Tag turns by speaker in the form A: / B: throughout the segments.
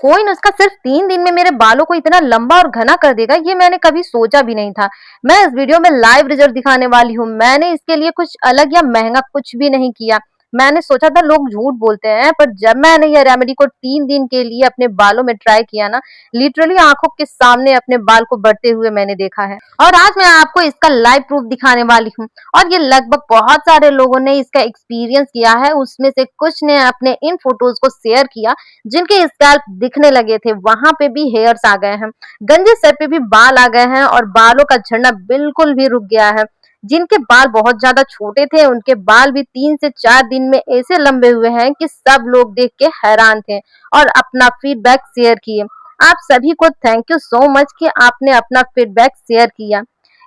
A: कोई नुस्खा सिर्फ 3 दिन में मेरे बालों को इतना लंबा और घना कर देगा, ये मैंने कभी सोचा भी नहीं था। मैं इस वीडियो में लाइव रिजल्ट दिखाने वाली हूँ। मैंने इसके लिए कुछ अलग या महंगा कुछ भी नहीं किया। मैंने सोचा था लोग झूठ बोलते हैं, पर जब मैंने ये रेमेडी को 3 दिन के लिए अपने बालों में ट्राई किया ना, लिटरली आंखों के सामने अपने बाल को बढ़ते हुए मैंने देखा है। और आज मैं आपको इसका लाइव प्रूफ दिखाने वाली हूँ। और ये लगभग बहुत सारे लोगों ने इसका एक्सपीरियंस किया है। उसमें से कुछ ने अपने इन फोटोज को शेयर किया जिनके स्कैल्प दिखने लगे थे, वहां पे भी हेयर्स आ गए हैं, गंजे सर पे भी बाल आ गए हैं और बालों का झड़ना बिल्कुल भी रुक गया है। जिनके बाल बहुत ज्यादा छोटे थे उनके बाल भी 3 से 4 दिन में ऐसे लंबे हुए हैं कि सब लोग देख के हैरान थे और अपना फीडबैक शेयर किए। आप सभी को थैंक यू सो मच कि आपने अपना फीडबैक शेयर किया।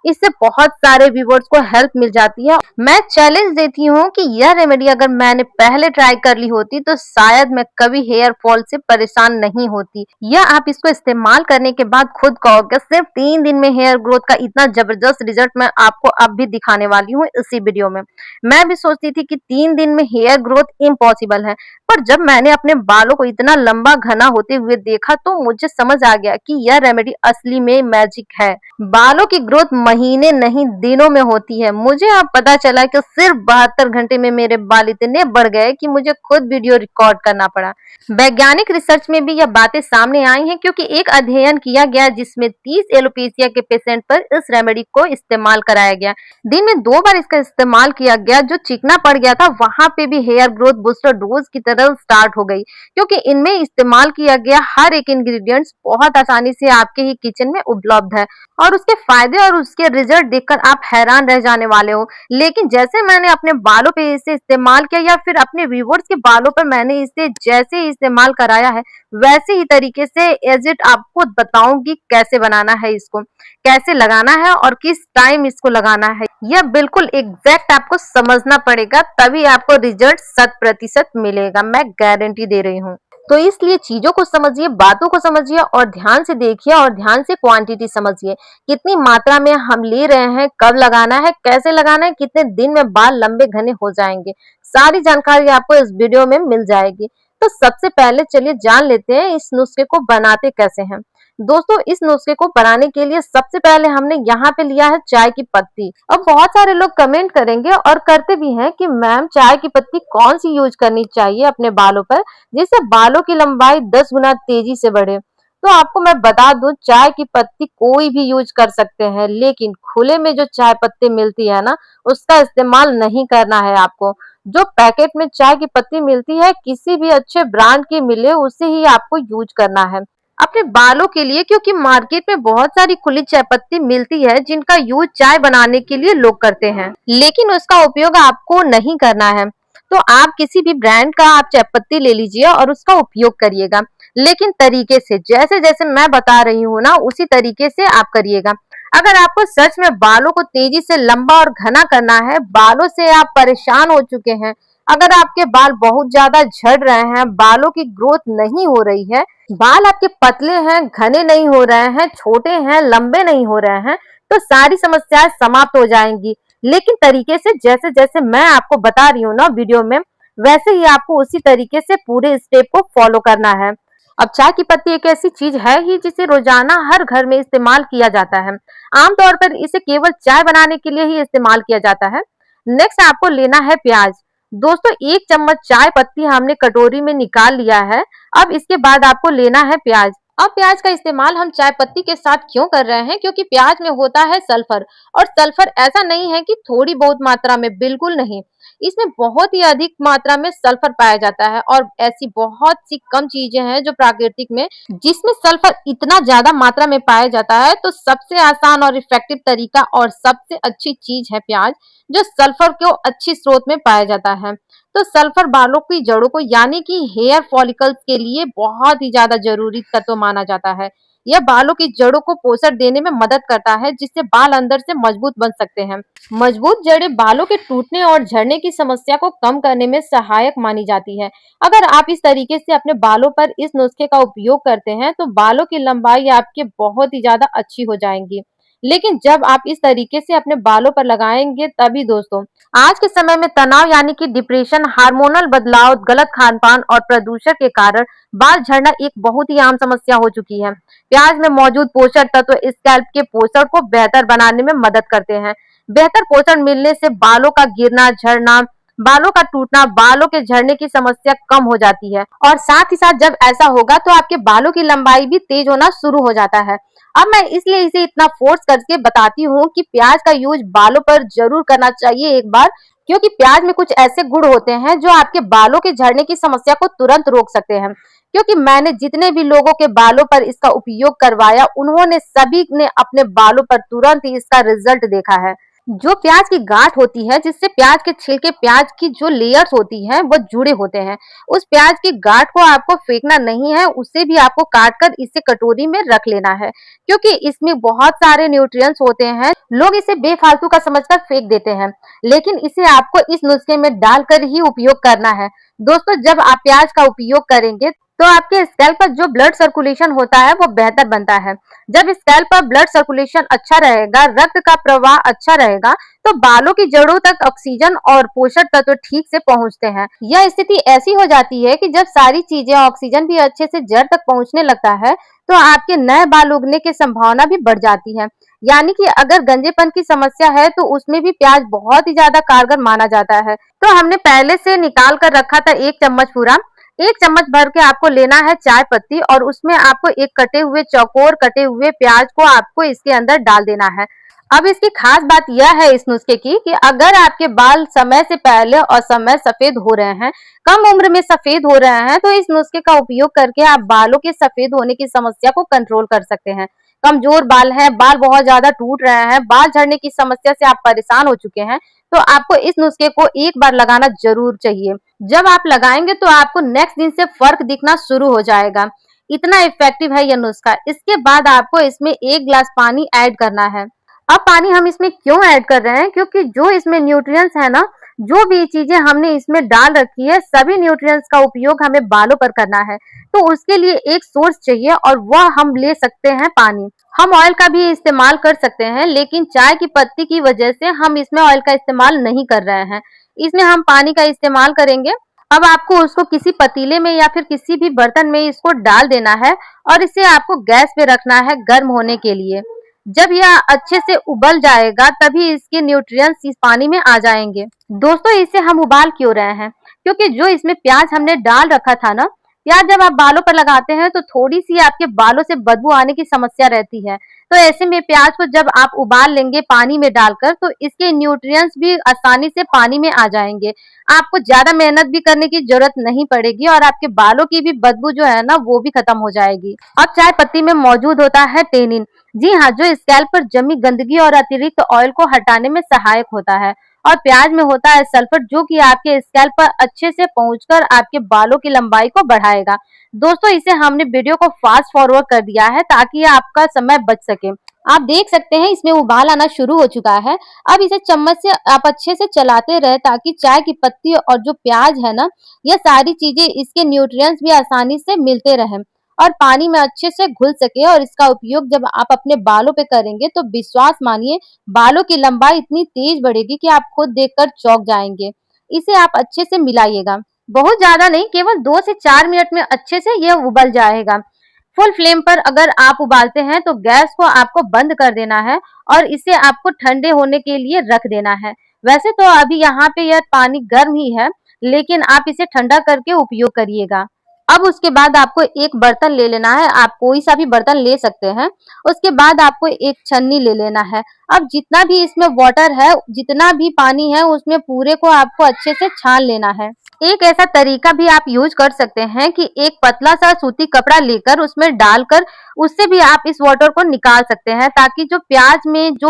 A: इससे बहुत सारे व्यूअर्स को हेल्प मिल जाती है। मैं चैलेंज देती हूँ कि यह रेमेडी अगर मैंने पहले ट्राई कर ली होती तो शायद मैं कभी हेयर फॉल से परेशान नहीं होती। यह आप इसको इस्तेमाल करने के बाद खुद कहोगे सिर्फ 3 दिन में हेयर ग्रोथ का इतना जबरदस्त रिजल्ट मैं आपको अब भी दिखाने वाली हूँ इसी वीडियो में। मैं भी सोचती थी कि 3 दिन में हेयर ग्रोथ इम्पॉसिबल है, पर जब मैंने अपने बालों को इतना लंबा घना होते हुए देखा तो मुझे समझ आ गया कि यह रेमेडी असली में मैजिक है। बालों की ग्रोथ महीने नहीं दिनों में होती है। मुझे अब पता चला कि सिर्फ 72 घंटे में मेरे बाल इतने बढ़ गए कि मुझे खुद वीडियो रिकॉर्ड करना पड़ा। वैज्ञानिक रिसर्च में भी यह बातें सामने आई हैं, क्योंकि एक अध्ययन किया गया जिसमें 30 एलोपेशिया के पेशेंट पर इस रेमेडी को इस्तेमाल कराया गया। दिन में 2 बार इसका इस्तेमाल किया गया। जो चिकना पड़ गया था वहां पे भी हेयर ग्रोथ बूस्टर डोज की तरह स्टार्ट हो गई, क्योंकि इनमें इस्तेमाल किया गया हर एक इंग्रेडिएंट्स बहुत आसानी से आपके ही किचन में उपलब्ध है और उसके फायदे और उसके रिजल्ट देखकर आप हैरान रह जाने वाले हो। लेकिन जैसे मैंने अपने बालों पे इसे इस्तेमाल किया या फिर अपने व्यूवर्स के बालों पर मैंने इसे जैसे ही इस्तेमाल कराया है, वैसे ही तरीके से एज इट आपको बताऊंगी कैसे बनाना है, इसको कैसे लगाना है और किस टाइम इसको लगाना है। यह बिल्कुल एग्जैक्ट आपको समझना पड़ेगा, तभी आपको रिजल्ट 100% मिलेगा, मैं गारंटी दे रही हूँ। तो इसलिए चीजों को समझिए, बातों को समझिए और ध्यान से देखिए और ध्यान से क्वांटिटी समझिए। कितनी मात्रा में हम ले रहे हैं, कब लगाना है, कैसे लगाना है, कितने दिन में बाल लंबे घने हो जाएंगे, सारी जानकारी आपको इस वीडियो में मिल जाएगी। तो सबसे पहले चलिए जान लेते हैं इस नुस्खे को बनाते कैसे हैं। दोस्तों, इस नुस्खे को बनाने के लिए सबसे पहले हमने यहाँ पे लिया है चाय की पत्ती। अब बहुत सारे लोग कमेंट करेंगे और करते भी हैं कि मैम चाय की पत्ती कौन सी यूज करनी चाहिए अपने बालों पर जिससे बालों की लंबाई 10 गुना तेजी से बढ़े। तो आपको मैं बता दूं, चाय की पत्ती कोई भी यूज कर सकते हैं, लेकिन खुले में जो चाय पत्ती मिलती है ना, उसका इस्तेमाल नहीं करना है आपको। जो पैकेट में चाय की पत्ती मिलती है किसी भी अच्छे ब्रांड की मिले उसे ही आपको यूज करना है अपने बालों के लिए, क्योंकि मार्केट में बहुत सारी खुली चाय पत्ती मिलती है जिनका यूज चाय बनाने के लिए लोग करते हैं, लेकिन उसका उपयोग आपको नहीं करना है। तो आप किसी भी ब्रांड का आप चाय पत्ती ले लीजिए और उसका उपयोग करिएगा, लेकिन तरीके से जैसे जैसे मैं बता रही हूँ ना उसी तरीके से आप करिएगा। अगर आपको सच में बालों को तेजी से लंबा और घना करना है, बालों से आप परेशान हो चुके हैं, अगर आपके बाल बहुत ज्यादा झड़ रहे हैं, बालों की ग्रोथ नहीं हो रही है, बाल आपके पतले हैं, घने नहीं हो रहे हैं, छोटे हैं, लंबे नहीं हो रहे हैं, तो सारी समस्याएं समाप्त हो जाएंगी। लेकिन तरीके से जैसे जैसे मैं आपको बता रही हूँ ना वीडियो में, वैसे ही आपको उसी तरीके से पूरे स्टेप को फॉलो करना है। अब चाय की पत्ती एक ऐसी चीज है ही जिसे रोजाना हर घर में इस्तेमाल किया जाता है। आमतौर पर इसे केवल चाय बनाने के लिए ही इस्तेमाल किया जाता है। नेक्स्ट आपको लेना है प्याज। दोस्तों, 1 चम्मच चाय पत्ती हमने कटोरी में निकाल लिया है। अब इसके बाद आपको लेना है प्याज। अब प्याज का इस्तेमाल हम चाय पत्ती के साथ क्यों कर रहे हैं, क्योंकि प्याज में होता है सल्फर, और सल्फर ऐसा नहीं है कि थोड़ी बहुत मात्रा में, बिल्कुल नहीं, इसमें बहुत ही अधिक मात्रा में सल्फर पाया जाता है। और ऐसी बहुत सी कम चीजें हैं जो प्राकृतिक में जिसमें सल्फर इतना ज्यादा मात्रा में पाया जाता है। तो सबसे आसान और इफेक्टिव तरीका और सबसे अच्छी चीज है प्याज, जो सल्फर को अच्छी स्रोत में पाया जाता है। तो सल्फर बालों की जड़ों को यानी कि हेयर फॉलिकल्स के लिए बहुत ही ज्यादा जरूरी तत्व माना जाता है। यह बालों की जड़ों को पोषण देने में मदद करता है, जिससे बाल अंदर से मजबूत बन सकते हैं। मजबूत जड़ें बालों के टूटने और झड़ने की समस्या को कम करने में सहायक मानी जाती है। अगर आप इस तरीके से अपने बालों पर इस नुस्खे का उपयोग करते हैं तो बालों की लंबाई आपके बहुत ही ज्यादा अच्छी हो जाएंगी। लेकिन जब आप इस तरीके से अपने बालों पर लगाएंगे तभी दोस्तों। आज के समय में तनाव यानी कि डिप्रेशन, हार्मोनल बदलाव, गलत खान-पान और प्रदूषण के कारण बाल झड़ना एक बहुत ही आम समस्या हो चुकी है। प्याज में मौजूद पोषक तत्व स्कैल्प के पोषण को बेहतर बनाने में मदद करते हैं। बेहतर पोषण मिलने से बालों का गिरना, झड़ना, बालों का टूटना, बालों के झड़ने की समस्या कम हो जाती है और साथ ही साथ जब ऐसा होगा तो आपके बालों की लंबाई भी तेज होना शुरू हो जाता है। अब मैं इसलिए इसे इतना फोर्स करके बताती हूँ कि प्याज का यूज बालों पर जरूर करना चाहिए एक बार, क्योंकि प्याज में कुछ ऐसे गुण होते हैं जो आपके बालों के झड़ने की समस्या को तुरंत रोक सकते हैं। क्योंकि मैंने जितने भी लोगों के बालों पर इसका उपयोग करवाया, उन्होंने सभी ने अपने बालों पर तुरंत ही इसका रिजल्ट देखा है। जो प्याज की गांठ होती है, जिससे प्याज के छिलके, प्याज की जो लेयर्स होती हैं वो जुड़े होते हैं, उस प्याज की गांठ को आपको फेंकना नहीं है, उससे भी आपको काट कर इसे कटोरी में रख लेना है, क्योंकि इसमें बहुत सारे न्यूट्रिएंट्स होते हैं। लोग इसे बेफालतू का समझकर फेंक देते हैं, लेकिन इसे आपको इस नुस्खे में डालकर ही उपयोग करना है। दोस्तों, जब आप प्याज का उपयोग करेंगे तो आपके स्कैल्प पर जो ब्लड सर्कुलेशन होता है वो बेहतर बनता है। जब स्कैल्प पर ब्लड सर्कुलेशन अच्छा रहेगा, रक्त का प्रवाह अच्छा रहेगा, तो बालों की जड़ों तक ऑक्सीजन और पोषक तत्व ठीक से पहुंचते हैं। यह स्थिति ऐसी हो जाती है कि जब सारी चीजें, ऑक्सीजन भी अच्छे से जड़ तक पहुंचने लगता है, तो आपके नए बाल उगने की संभावना भी बढ़ जाती है। यानी कि अगर गंजेपन की समस्या है तो उसमें भी प्याज बहुत ही ज्यादा कारगर माना जाता है। तो हमने पहले से निकाल कर रखा था 1 चम्मच पूरा। 1 चम्मच भर के आपको लेना है चाय पत्ती और उसमें आपको एक कटे हुए, चौकोर कटे हुए प्याज को आपको इसके अंदर डाल देना है। अब इसकी खास बात यह है इस नुस्खे की कि अगर आपके बाल समय से पहले और समय सफेद हो रहे हैं, कम उम्र में सफेद हो रहे हैं, तो इस नुस्खे का उपयोग करके आप बालों के सफेद होने की समस्या को कंट्रोल कर सकते हैं। कमजोर बाल हैं, बाल बहुत ज्यादा टूट रहे हैं, बाल झड़ने की समस्या से आप परेशान हो चुके हैं, तो आपको इस नुस्खे को एक बार लगाना जरूर चाहिए। जब आप लगाएंगे तो आपको नेक्स्ट दिन से फर्क दिखना शुरू हो जाएगा। इतना इफेक्टिव है यह नुस्खा। इसके बाद आपको इसमें 1 गिलास पानी ऐड करना है। अब पानी हम इसमें क्यों ऐड कर रहे हैं? क्योंकि जो इसमें न्यूट्रिएंट्स है ना, जो भी चीजें हमने इसमें डाल रखी है, सभी न्यूट्रिएंट्स का उपयोग हमें बालों पर करना है, तो उसके लिए एक सोर्स चाहिए और वह हम ले सकते हैं पानी। हम ऑयल का भी इस्तेमाल कर सकते हैं, लेकिन चाय की पत्ती की वजह से हम इसमें ऑयल का इस्तेमाल नहीं कर रहे हैं। इसमें हम पानी का इस्तेमाल करेंगे। अब आपको उसको किसी पतीले में या फिर किसी भी बर्तन में इसको डाल देना है और इसे आपको गैस पे रखना है गर्म होने के लिए। जब यह अच्छे से उबल जाएगा तभी इसके न्यूट्रिएंट्स इस पानी में आ जाएंगे। दोस्तों, इसे हम उबाल क्यों रहे हैं? क्योंकि जो इसमें प्याज हमने डाल रखा था ना, प्याज जब आप बालों पर लगाते हैं तो थोड़ी सी आपके बालों से बदबू आने की समस्या रहती है। तो ऐसे में प्याज को जब आप उबाल लेंगे पानी में डालकर, तो इसके न्यूट्रिएंट्स भी आसानी से पानी में आ जाएंगे। आपको ज्यादा मेहनत भी करने की जरूरत नहीं पड़ेगी और आपके बालों की भी बदबू जो है ना, वो भी खत्म हो जाएगी। अब चाय पत्ती में मौजूद होता है टेनिन। जी हाँ, जो स्कैल्प पर जमी गंदगी और अतिरिक्त ऑयल को हटाने में सहायक होता है। और प्याज में होता है सल्फर, जो कि आपके स्कैल्प पर अच्छे से पहुंचकर आपके बालों की लंबाई को बढ़ाएगा। दोस्तों, इसे हमने वीडियो को फास्ट फॉरवर्ड कर दिया है ताकि आपका समय बच सके। आप देख सकते हैं इसमें उबाल आना शुरू हो चुका है। अब इसे चम्मच से आप अच्छे से चलाते रहे ताकि चाय की पत्ती और जो प्याज है ना, यह सारी चीजें, इसके न्यूट्रिएंट्स भी आसानी से मिलते रहें और पानी में अच्छे से घुल सके। और इसका उपयोग जब आप अपने बालों पे करेंगे तो विश्वास मानिए, बालों की लंबाई इतनी तेज बढ़ेगी कि आप खुद देखकर चौंक जाएंगे। इसे आप अच्छे से मिलाइएगा, बहुत ज्यादा नहीं, केवल 2 से 4 मिनट में अच्छे से यह उबल जाएगा। फुल फ्लेम पर अगर आप उबालते हैं तो गैस को आपको बंद कर देना है और इसे आपको ठंडे होने के लिए रख देना है। वैसे तो अभी यहाँ पे यह पानी गर्म ही है, लेकिन आप इसे ठंडा करके उपयोग करिएगा। अब उसके बाद आपको एक बर्तन ले लेना है, आप कोई सा भी बर्तन ले सकते हैं। उसके बाद आपको एक छन्नी ले लेना है। अब जितना भी इसमें वाटर है, जितना भी पानी है, उसमें पूरे को आपको अच्छे से छान लेना है। एक ऐसा तरीका भी आप यूज कर सकते हैं कि एक पतला सा सूती कपड़ा लेकर उसमें डालकर उससे भी आप इस वाटर को निकाल सकते हैं, ताकि जो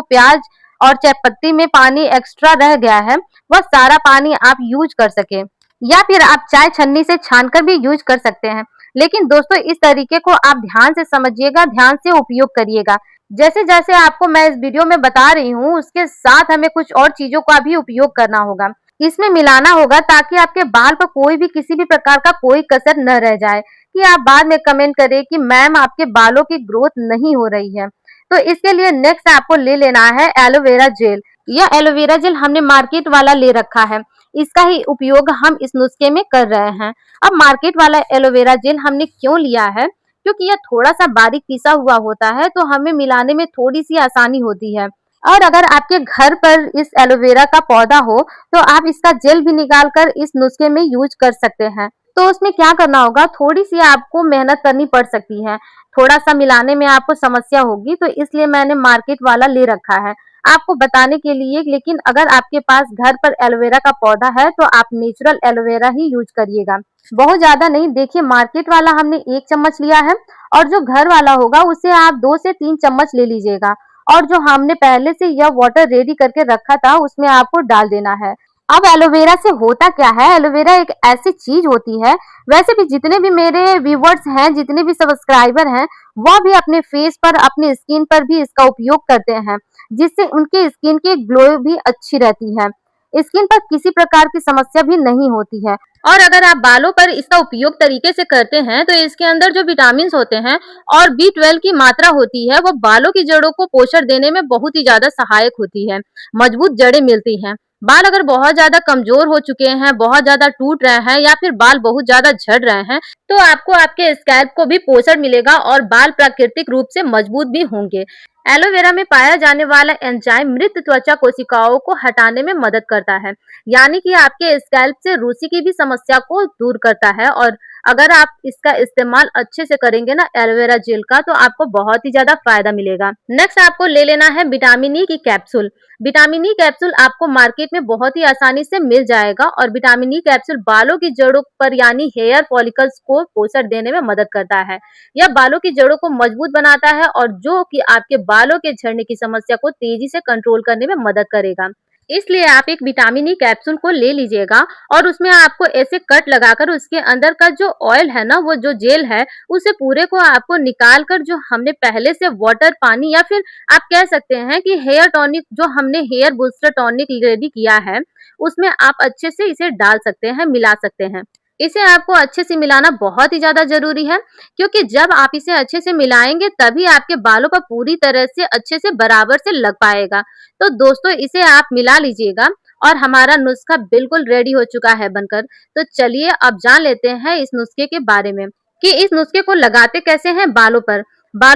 A: प्याज और चाय पत्ती में पानी एक्स्ट्रा रह गया है, वह सारा पानी आप यूज कर सके। या फिर आप चाय छन्नी से छानकर भी यूज कर सकते हैं। लेकिन दोस्तों, इस तरीके को आप ध्यान से समझिएगा, ध्यान से उपयोग करिएगा। जैसे जैसे आपको मैं इस वीडियो में बता रही हूँ, उसके साथ हमें कुछ और चीजों का भी उपयोग करना होगा, इसमें मिलाना होगा, ताकि आपके बाल पर कोई भी, किसी भी प्रकार का कोई कसर न रह जाए कि आप बाद में कमेंट करें कि मैम आपके बालों की ग्रोथ नहीं हो रही है। तो इसके लिए नेक्स्ट आपको ले लेना है एलोवेरा जेल। यह एलोवेरा जेल हमने मार्केट वाला ले रखा है, इसका ही उपयोग हम इस नुस्खे में कर रहे हैं। अब मार्केट वाला एलोवेरा जेल हमने क्यों लिया है, क्योंकि यह थोड़ा सा बारीक पिसा हुआ होता है, तो हमें मिलाने में थोड़ी सी आसानी होती है। और अगर आपके घर पर इस एलोवेरा का पौधा हो तो आप इसका जेल भी निकाल कर इस नुस्खे में यूज कर सकते हैं। तो उसमें क्या करना होगा, थोड़ी सी आपको मेहनत करनी पड़ सकती है, थोड़ा सा मिलाने में आपको समस्या होगी, तो इसलिए मैंने मार्केट वाला ले रखा है आपको बताने के लिए। लेकिन अगर आपके पास घर पर एलोवेरा का पौधा है तो आप नेचुरल एलोवेरा ही यूज करिएगा, बहुत ज्यादा नहीं। देखिए मार्केट वाला हमने 1 चम्मच लिया है और जो घर वाला होगा उसे आप 2 से 3 चम्मच ले लीजिएगा। और जो हमने पहले से यह वाटर रेडी करके रखा था उसमें आपको डाल देना है। अब एलोवेरा से होता क्या है, एलोवेरा एक ऐसी चीज होती है, वैसे भी जितने भी मेरे व्यूवर्स हैं, जितने भी सब्सक्राइबर हैं, वह भी अपने फेस पर, अपने स्किन पर भी इसका उपयोग करते हैं, जिससे उनके स्किन की ग्लो भी अच्छी रहती है, स्किन पर किसी प्रकार की समस्या भी नहीं होती है। और अगर आप बालों पर इसका उपयोग तरीके से करते हैं तो इसके अंदर जो विटामिन होते हैं और B12 की मात्रा होती है वो बालों की जड़ों को पोषण देने में बहुत ही ज्यादा सहायक होती है, मजबूत जड़ें मिलती हैं। बाल अगर बहुत ज्यादा कमजोर हो चुके हैं, बहुत ज्यादा टूट रहे हैं या फिर बाल बहुत ज्यादा झड़ रहे हैं, तो आपको आपके स्कैल्प को भी पोषण मिलेगा और बाल प्राकृतिक रूप से मजबूत भी होंगे। एलोवेरा में पाया जाने वाला एंजाइम मृत त्वचा कोशिकाओं को हटाने में मदद करता है, यानी कि आपके स्कैल्प से रूसी की भी समस्या को दूर करता है। और अगर आप इसका इस्तेमाल अच्छे से करेंगे ना एलोवेरा जेल का, तो आपको बहुत ही ज्यादा फायदा मिलेगा। नेक्स्ट आपको ले लेना है विटामिन ई की कैप्सूल। विटामिन ई कैप्सूल आपको मार्केट में बहुत ही आसानी से मिल जाएगा और विटामिन ई कैप्सूल बालों की जड़ों पर यानी हेयर फॉलिकल्स को पोषण देने में मदद करता है। यह बालों की जड़ों को मजबूत बनाता है और जो कि आपके बालों के झड़ने की समस्या को तेजी से कंट्रोल करने में मदद करेगा। इसलिए आप एक विटामिन ई कैप्सूल को ले लीजिएगा और उसमें आपको ऐसे कट लगाकर उसके अंदर का जो ऑयल है ना, वो जो जेल है, उसे पूरे को आपको निकाल कर जो हमने पहले से वाटर, पानी या फिर आप कह सकते हैं कि हेयर टॉनिक, जो हमने हेयर बूस्टर टॉनिक रेडी किया है, उसमें आप अच्छे से इसे डाल सकते हैं, मिला सकते हैं। इसे आपको अच्छे से मिलाना बहुत ही ज्यादा जरूरी है, क्योंकि जब आप इसे अच्छे से मिलाएंगे तभी आपके बालों पर पूरी तरह से अच्छे से बराबर से लग पाएगा। तो दोस्तों इसे आप मिला लीजिएगा और हमारा नुस्खा बिल्कुल रेडी हो चुका है बनकर। तो चलिए अब जान लेते हैं इस नुस्खे के बारे में कि इस नुस्खे को लगाते कैसे हैं बालों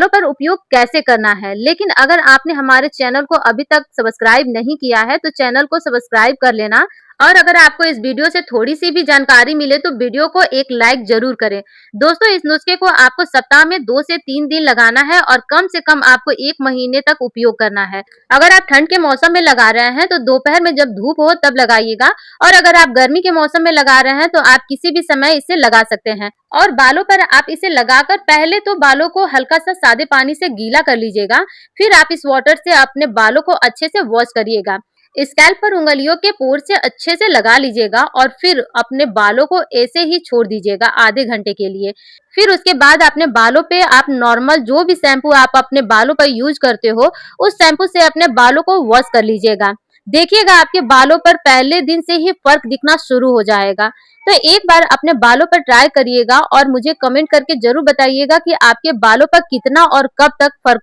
A: पर उपयोग कैसे करना है। लेकिन अगर आपने हमारे चैनल को अभी तक सब्सक्राइब नहीं किया है तो चैनल को सब्सक्राइब कर लेना, और अगर आपको इस वीडियो से थोड़ी सी भी जानकारी मिले तो वीडियो को एक लाइक जरूर करें। दोस्तों इस नुस्खे को आपको सप्ताह में 2 से 3 दिन लगाना है और कम से कम आपको 1 महीने तक उपयोग करना है। अगर आप ठंड के मौसम में लगा रहे हैं तो दोपहर में जब धूप हो तब लगाइएगा, और अगर आप गर्मी के मौसम में लगा रहे हैं तो आप किसी भी समय इसे लगा सकते हैं। और बालों पर आप इसे लगाकर पहले तो बालों को हल्का सा सादे पानी से गीला कर लीजिएगा, फिर आप इस वाटर से अपने बालों को अच्छे से वॉश करिएगा। स्कैल्प पर उंगलियों के पोर से अच्छे से लगा लीजिएगा और फिर अपने बालों को ऐसे ही छोड़ दीजिएगा आधे घंटे के लिए। फिर उसके बाद अपने बालों पे आप नॉर्मल जो भी शैम्पू आप अपने बालों पर यूज करते हो उस शैम्पू से अपने बालों को वॉश कर लीजिएगा। देखिएगा आपके बालों पर पहले दिन से ही फर्क दिखना शुरू हो जाएगा। तो एक बार अपने बालों पर ट्राई करिएगा और मुझे कमेंट करके जरूर बताइएगा कि आपके बालों पर कितना और कब तक फर्क